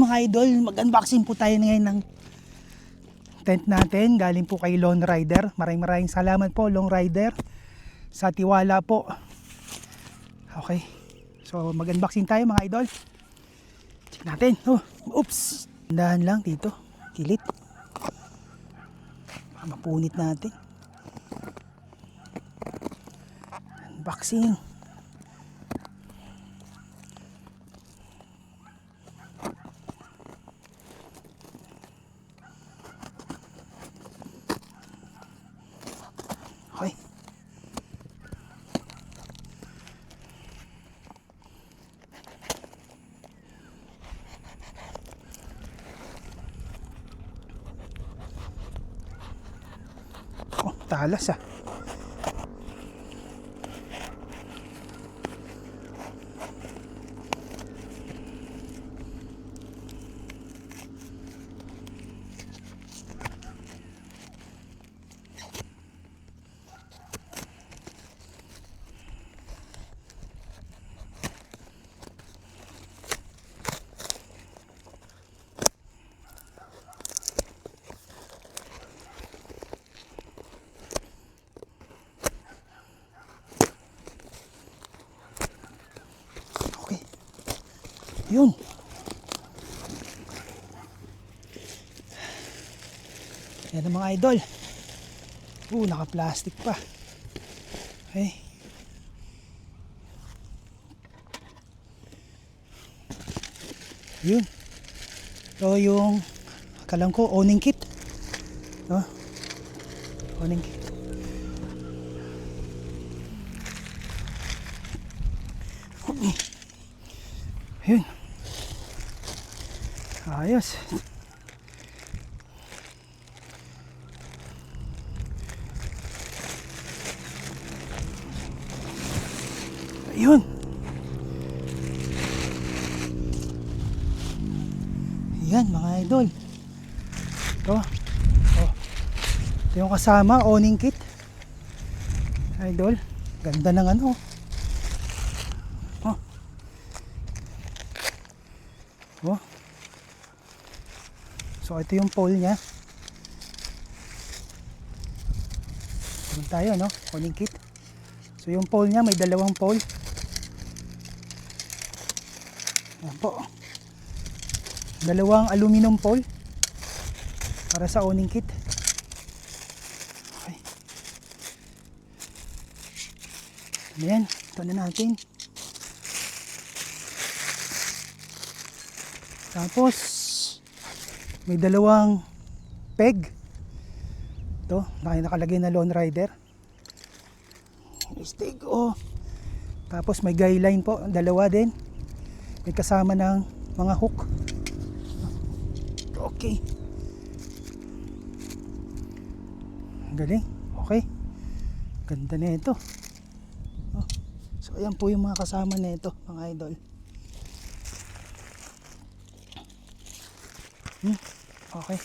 mga idol, mag-unboxing po tayo ngayon ng tent natin. Galing po kay Lone Rider. Maraming salamat po Lone Rider sa tiwala po. Okay, so mag-unboxing tayo mga idol. Check natin. Oops, dahan lang dito, kilit, mapunit natin. Unboxing. Okay. Oh, talas ah. Yun. Yan ang mga idol. Naka-plastic pa. Okay. Yun. So yung akalam ko owning kit. No? Owning kit. Yun. Ayos. Ayun. Yan mga idol. Ito. Ito yung kasama, owning kit. Idol. Ganda ng ano. So ito yung pole nya. Ito tayo, no? Owning kit. So yung pole nya, may dalawang pole. Ayan po. Dalawang aluminum pole para sa owning kit. Okay. Ayan, ito na natin. Tapos may dalawang peg. Ito, nakalagay na Lone Rider. Stick, Tapos may guy line po, dalawa din. May kasama ng mga hook. Okay. Galing. Okay. Ganda na ito. So ayan po yung mga kasama na ito, mga idol. Okay.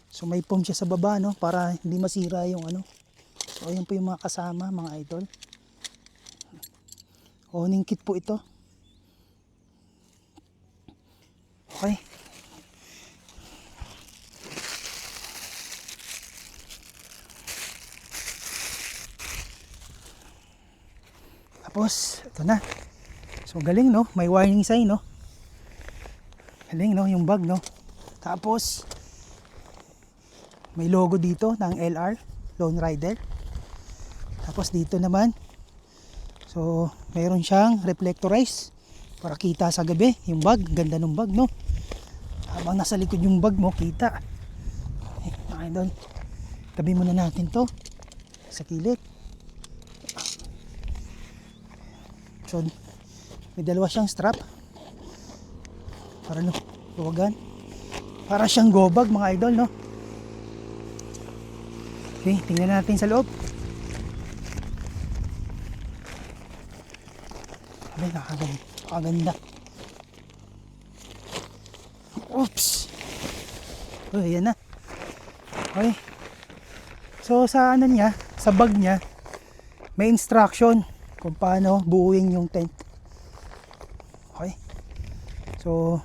So may foam siya sa baba, no, para hindi masira yung ano. So ayan po yung mga kasama, mga idol. Owning kit po ito. Okay. Tapos ito na. So galing, no, may warning sign, no. Galing, no, yung bag, no. Tapos may logo dito ng LR, Lone Rider. Tapos dito naman, so mayroon siyang reflectorize para kita sa gabi yung bag. Ganda ng bag, no. Habang nasa likod yung bag mo, kita. Okay, mga idol, tabi muna natin to sa kilid. So may dalawa siyang strap para luwagan. Para siyang go bag, mga idol, no. Okay, tingnan natin sa loob. Ay, nakaganda. Oops. Ayan na. Okay. So sa ano niya, sa bag niya, may instruction kung paano buuin yung tent. Okay. So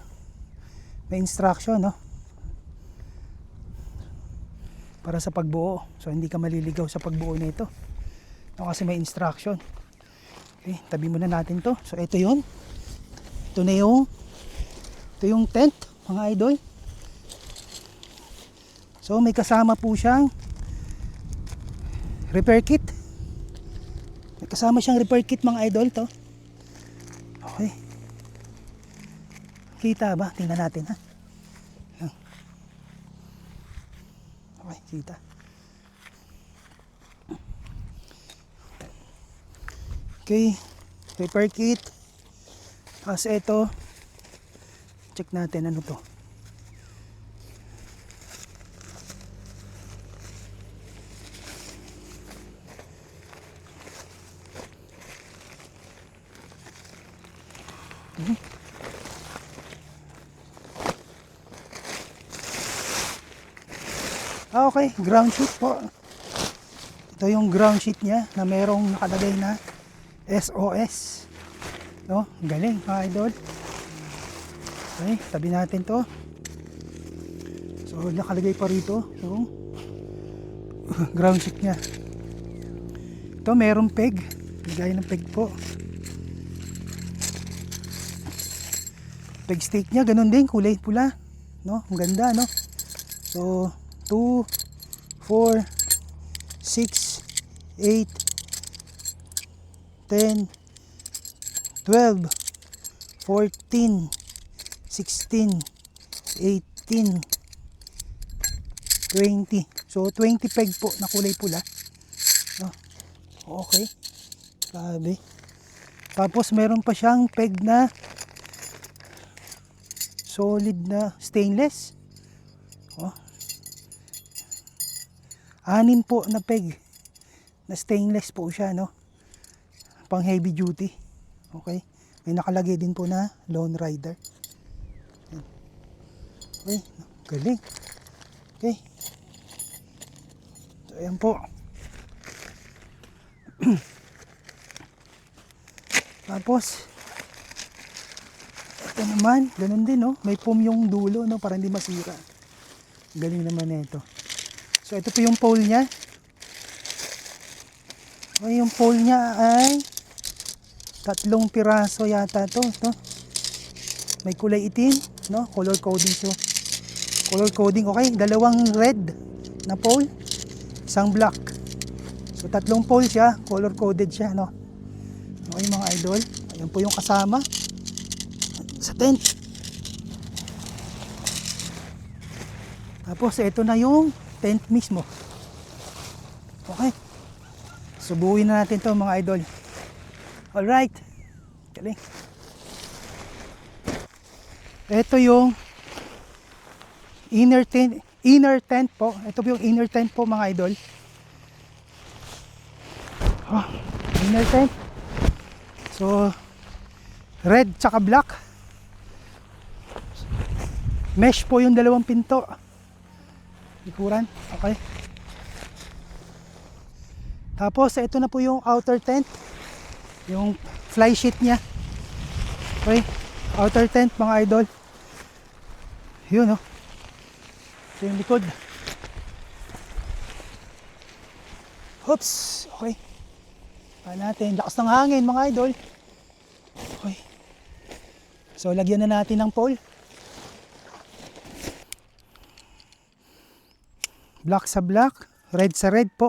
may instruction, no? Para sa pagbuo. So hindi ka maliligaw sa pagbuo nito. No, kasi may instruction. Okay, tabi muna natin to. So ito 'yon. Ito yung tent, mga idol. So may kasama po siyang repair kit. May kasama siyang repair kit, mga idol, to. Okay. Kita ba? Tingnan natin, ha. Okay, kita. Okay, repair kit. Tapos ito, check natin ano to. Okay, ground sheet po. Ito yung ground sheet niya na merong nakalagay na SOS. No, galing, mga idol. Okay, tabi natin to. So nakalagay pa rito yung ground sheet niya. Ito merong peg, bigay ng peg po. Peg stake niya ganun din, kulay pula, no? Ang ganda, no? So 2, 4, 6, 8, 10, 12, 14, 16, 18, 20. So 20 peg po na kulay pula, no? Okay, grabe. Tapos meron pa siyang peg na solid na stainless. Oh. 6 po na peg na stainless po siya, no? Pang heavy duty. Okay, may nakalagay din po na Lone Rider. Okay, galing. Okay, so ayan po. Tapos ito naman, ganun din, no? May foam yung dulo, no? Para hindi masira. Galing naman nito. So ito po yung pole niya. Okay, yung pole niya ay 3 piraso yata to, no? May kulay itim, no? Color coding. So color coding, okay? 2 red na pole, 1 black. So 3 pole siya, color coded siya, no? Okay, mga idol, ayan po yung kasama sa tent. Tapos ito na yung tent mismo. Okay, subuhin na natin to, mga idol. Alright, galing. Ito yung inner tent po. Ito po yung inner tent po, mga idol. Oh, inner tent. So red tsaka black. Mesh po yung 2 pinto. Likuran, okay. Tapos ito na po yung outer tent, yung fly sheet nya. Okay, outer tent, mga idol. Yun, oh. Ito yung likod. Oops, okay. Paano natin, lakas ng hangin, mga idol. Okay, so lagyan na natin ng pole. Black sa black, red sa red po.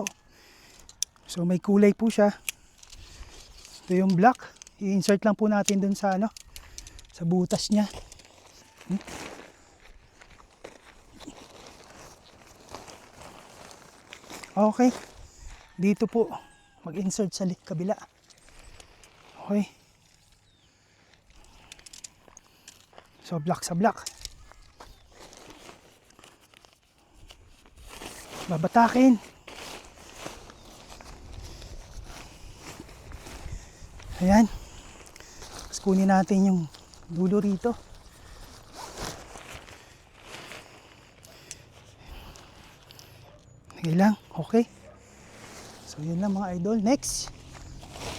So may kulay po siya. Ito yung black. I-insert lang po natin dun sa ano, sa butas niya. Okay. Dito po mag-insert sa kabila. Okay. So black sa black. Babatakin. Ayan. Tapos kunin natin yung dulo rito. Okay lang. Okay. So yun lang, mga idol. Next.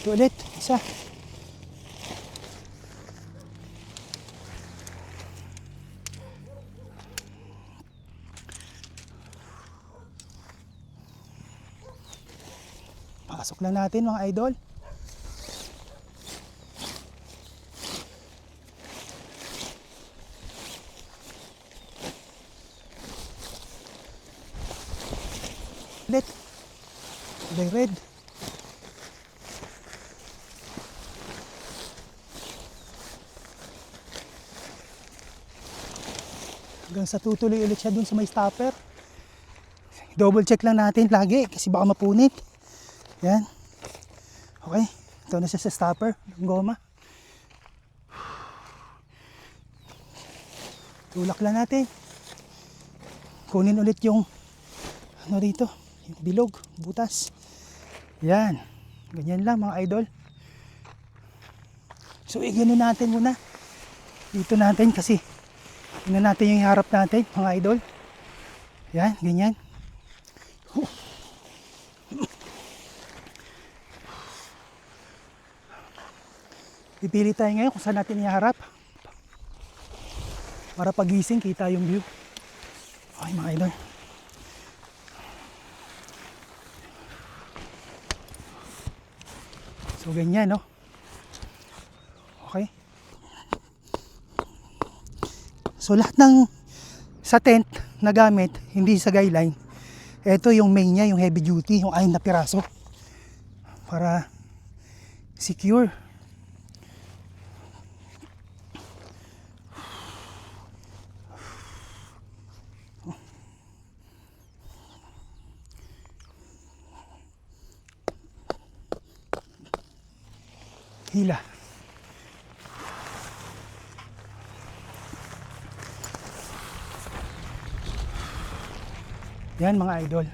Ito ulit. Isa. Pasok lang natin mga idol. Ulit. Kulay red. Hanggang sa tutuloy ulit siya dun sa may stopper. Double check lang natin lagi kasi baka mapunit. Yan. Okay. Ito na siya sa stopper. Yung goma. Tulak lang natin. Kunin ulit yung ano dito. Yung bilog. Butas. Yan. Ganyan lang mga idol. So igano natin muna. Dito natin kasi tingnan natin yung harap natin mga idol. Yan. Ganyan. Pipili tayo ngayon kung saan natin iharap para pagising kita yung view. Okay mga idol. So ganyan no. Okay. So lahat ng sa tent na gamit, hindi sa guideline. Ito yung main niya, yung heavy duty, yung 6 na piraso. Para secure. Hila. Yan mga idol.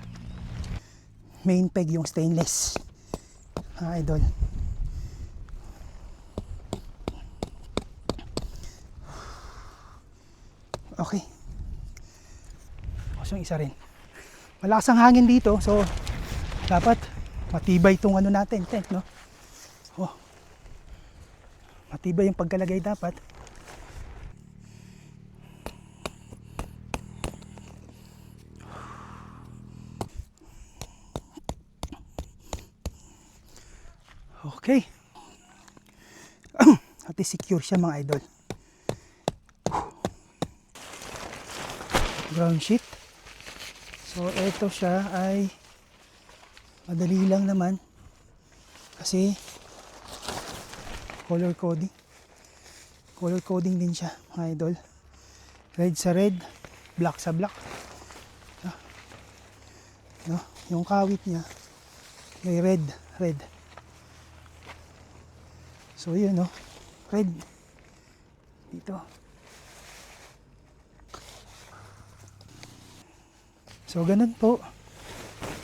Main peg yung stainless. Mga idol. Okay. So yung isa rin. Malakas ang hangin dito, so dapat matibay itong ano natin, tent, no? Oh. Matibay yung pagkalagay dapat. Okay. At secure siya mga idol. Ground sheet. So ito siya ay madali lang naman kasi color coding. Color coding din siya mga idol. Red sa red, black sa black. No, yung kawit niya may red. So yun no, red dito. So ganun po.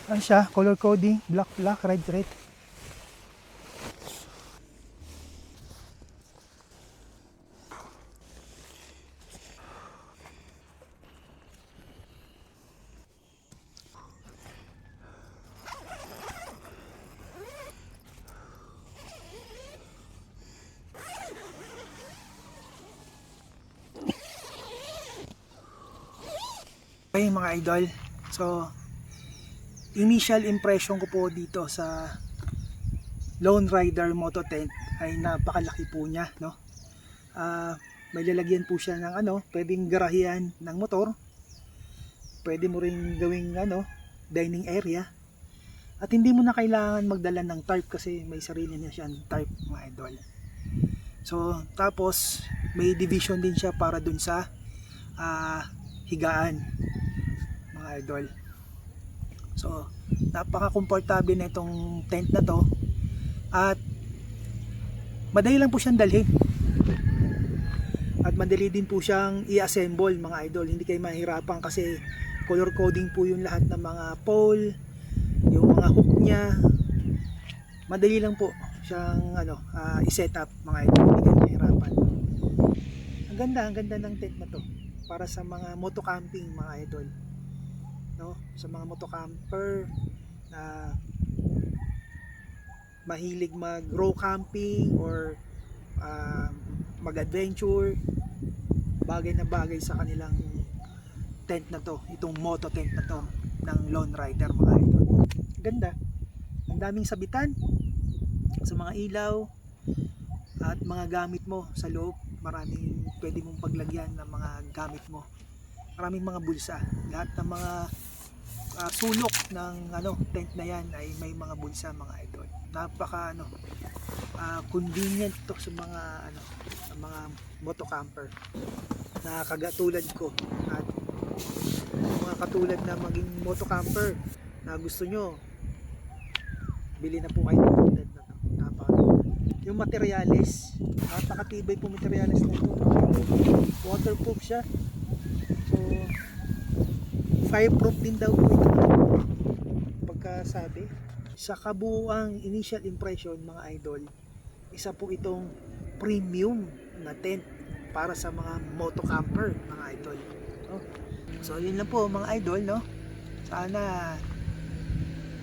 Ano siya, color coding, black, red. Okay mga idol, so initial impression ko po dito sa Lone Rider Moto Tent ay napakalaki po niya, no? May lalagyan po siya ng ano, pwedeng garahian ng motor. Pwede mo ring gawing ano, dining area. At hindi mo na kailangan magdala ng tarp kasi may sarili na siyang tarp mga idol. So tapos may division din siya para dun sa higaan mga idol. So napaka-komportable na itong tent na to at madali lang po siyang dalhin at madali din po siyang i-assemble mga idol. Hindi kayo mahirapan kasi color coding po yung lahat ng mga pole, yung mga hook niya. Madali lang po siyang ano, i-set up mga idol. Hindi kayo mahirapan. Ang ganda ng tent na to para sa mga moto camping mga idol, no? Sa mga moto camper na mahilig mag row camping or mag adventure, bagay na bagay sa kanilang tent na to, itong moto tent na to ng Lone Rider mga idol. Ganda, Ang daming sabitan sa mga ilaw at mga gamit mo sa loob. Maraming pwede mong paglagyan ng mga gamit mo. Maraming mga bulsa. Lahat ng mga sulok ng tent na yan ay may mga bulsa, mga idol. Napaka convenient to sa mga sa mga motocamper na kagatulad ko at mga katulad na maging motocamper na gusto nyo, bili na po kayo ng tulad na to. Yung materyales, napakatibay po materyales na ito. Waterproof siya, so fireproof din daw po ito pagkasabi. Sa kabuuang initial impression, mga idol, isa po itong premium na tent para sa mga motocamper, mga idol. So yun lang po, mga idol, no? Sana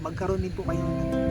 magkaroon din po kayo ng